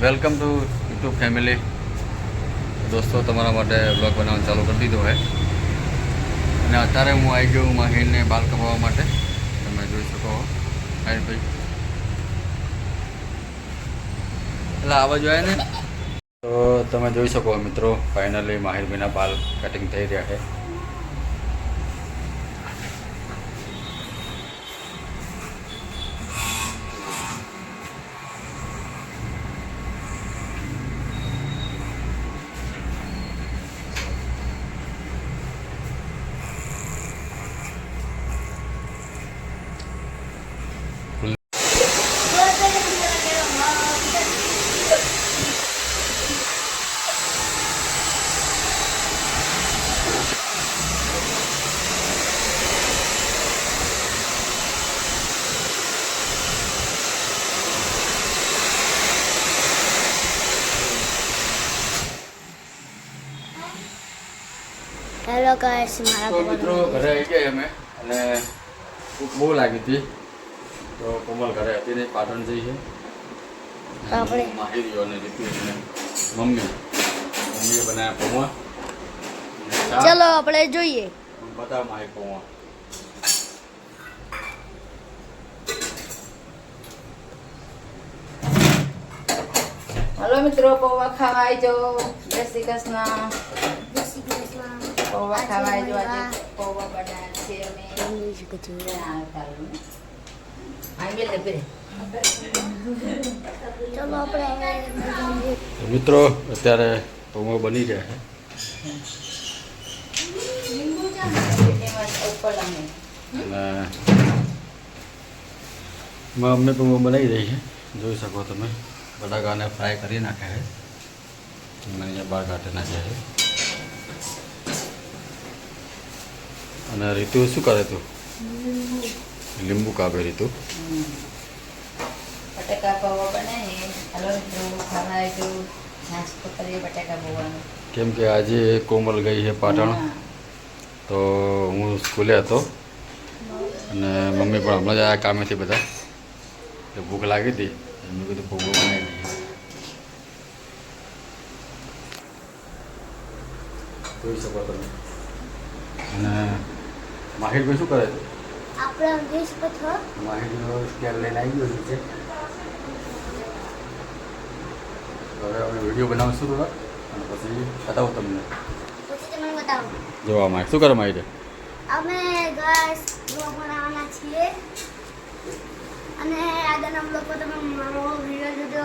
Welcome to YouTube family. દોસ્તો, તમારા માટે બ્લોગ બનાવવાનું ચાલુ કરી દીધો છે અને અત્યારે હું આવી ગયો માહિરને બાલ કપાવવા માટે. તમે જોઈ શકો માહિરભાઈ એટલે આવા જોઈએ ને. તો તમે જોઈ શકો મિત્રો, ફાઇનલી માહિરભાઈના બાલ કટિંગ થઈ રહ્યા છે. હેલો ગાઈસ, તો મિત્રો ઘરે આવી ગયા અમે અને ભૂખ બહુ લાગી હતી. તો કોમલ ઘરે હતી ને પાટણ જઈ છે. આપણે માહિરીઓ અને રીતુ અને મમ્મીએ બનાવ્યા પૌવા. ચલો આપણે જોઈએ. બધા માહિર પૌવા. હલો મિત્રો, પૌવા ખાવા આવજો. જય શ્રી કૃષ્ણ. પૌવા ખાવા આવજો. આજે પૌવા બનાવ્યા છે અમે. ચલો આપણે મિત્રો અત્યારે પૌવા બની ગયા છે. અને મમ્મી પૌવા બનાવી રહી છે. જોઈ શકો તમે. બટાકાને ફ્રાય કરી નાખ્યા છે અને અહીંયા બહાર કાઢી નાખ્યા છે. અને રીતુ શું કરે તું? લીંબુ કાપે રીતુ. બટાકા પૌવા બનાવીએ. હલો મિત્રો, ખાવા આવજો. નાસ્તો કરીએ બટાકા પૌવાનો. કેમ કે આજે કોમલ ગઈ છે પાટણ, તો હું સ્કૂલે હતો અને મમ્મી પણ હમણાં જ આવ્યા કામેથી બધા. એટલે ભૂખ લાગી હતી, એમનું કીધું પૌવા બનાવી દઈએ. જોઈ શકો તમે. અને માહિરભાઈ શું કરે છે? આપણે અંગ્રેજ પથ્થર માહિરનો સ્કેલ લઈને આવી ગયો છે. હવે અમે વિડીયો બનાવશું થોડા અને પછી બતાવું તમને. પછી તમને બતાવો. જોવા માહિર શું કરે માહિર? અમે ગાઈસ બ્લોગ બનાવવાના છીએ અને આગળના બ્લોગ પર તમે મારો વિડિયો જોજો.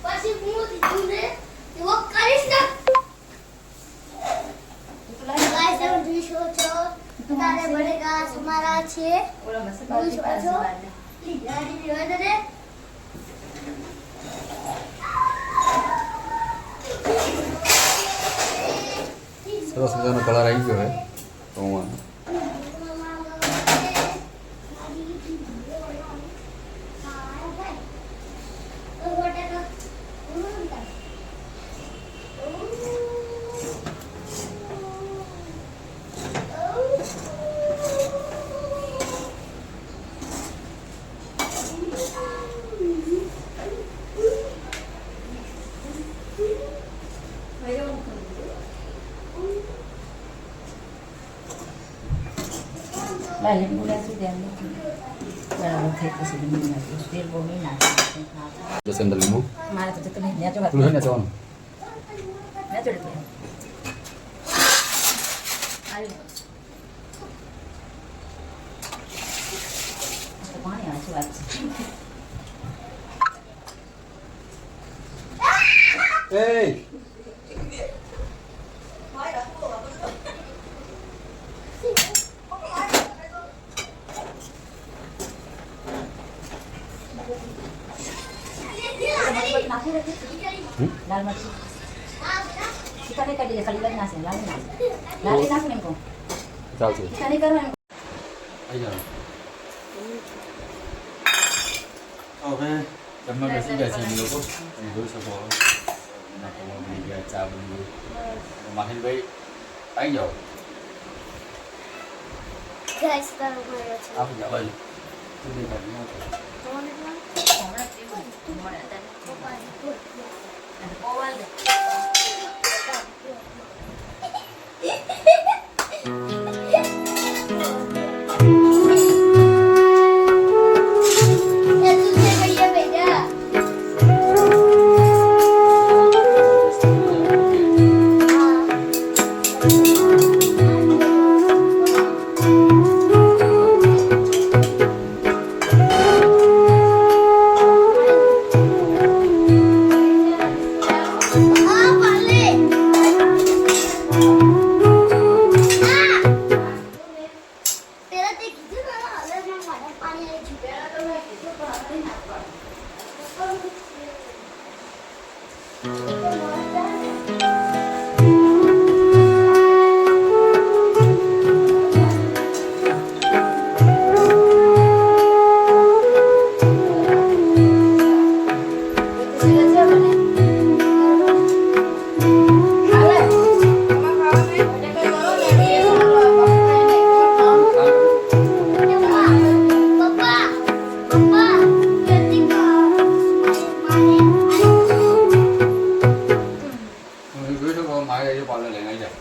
પછી હું દીધુંને એવો કરીશ ને. ગાઈસ તમે જોઈ શકો છો, તારે બળેગા સમારા છે. ઓલો જોઈ શકો છો. ઈ ગાડી લેવા દે. સરસ મજાનો કલર આવી ગયો છે પૌવાનો. લીંબુ નાખી ધ્યાન બરાબર થઈ પછી લીંબુ નાખ્યું. તેલ બહુ નહીં નાખ્યું. જશે અંદર લીંબુ. મારે તો જતું નહીં. નેચો થોડું છે ને જવાનું. નેચો પાણી આવે છે વાત છે. એ લાલ મરચી તીખા નહીં કરી દે. ખાલી લાલ નાખે. લાલ નાખે એમ કહું. ચાલશે. તીખા નહીં કરવાનું. આવી જાઓ. હવે જમવા બેસી ગયા છે અમે લોકો. તમે જોઈ શકો હવે. એના પૌવા બની ગયા, ચા બની ગઈ. માહિરભાઈ આવી જાઓ. ગાઈસ તારો મળ્યો છે આપ જા બાજુ તું દેખાડ ના તમને હમણાં કેવું મળે તને પપ્પા અને પોવાલ દે એ તુझे भैया भेजा हाँ पाले तेरा ते किती वेळा आलं ना माझ्या पाणी यायची वेळा तर नाही किती पाणी પપ્પા પપ્પા કેતી માને હું બેઠો કહો મારે એ પાર્લર લઈને આવી જાય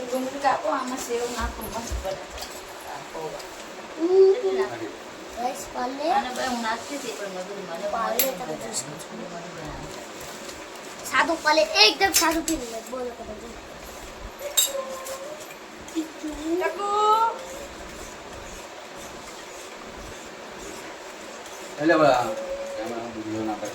ડુંગળી કાપો આમાં સેવ નાખો મસ્ત બને ગાઈસ પાલે અને ભાઈ હું નાખતી હતી પણ મેં કીધું મને પાલે પાલે તમે જોઈ શકો છો. મને બનાવે સાદું પાલે એકદમ સાદું પી લે બોલો તમે એટલે બધા એમાં વિડીયો ના કરે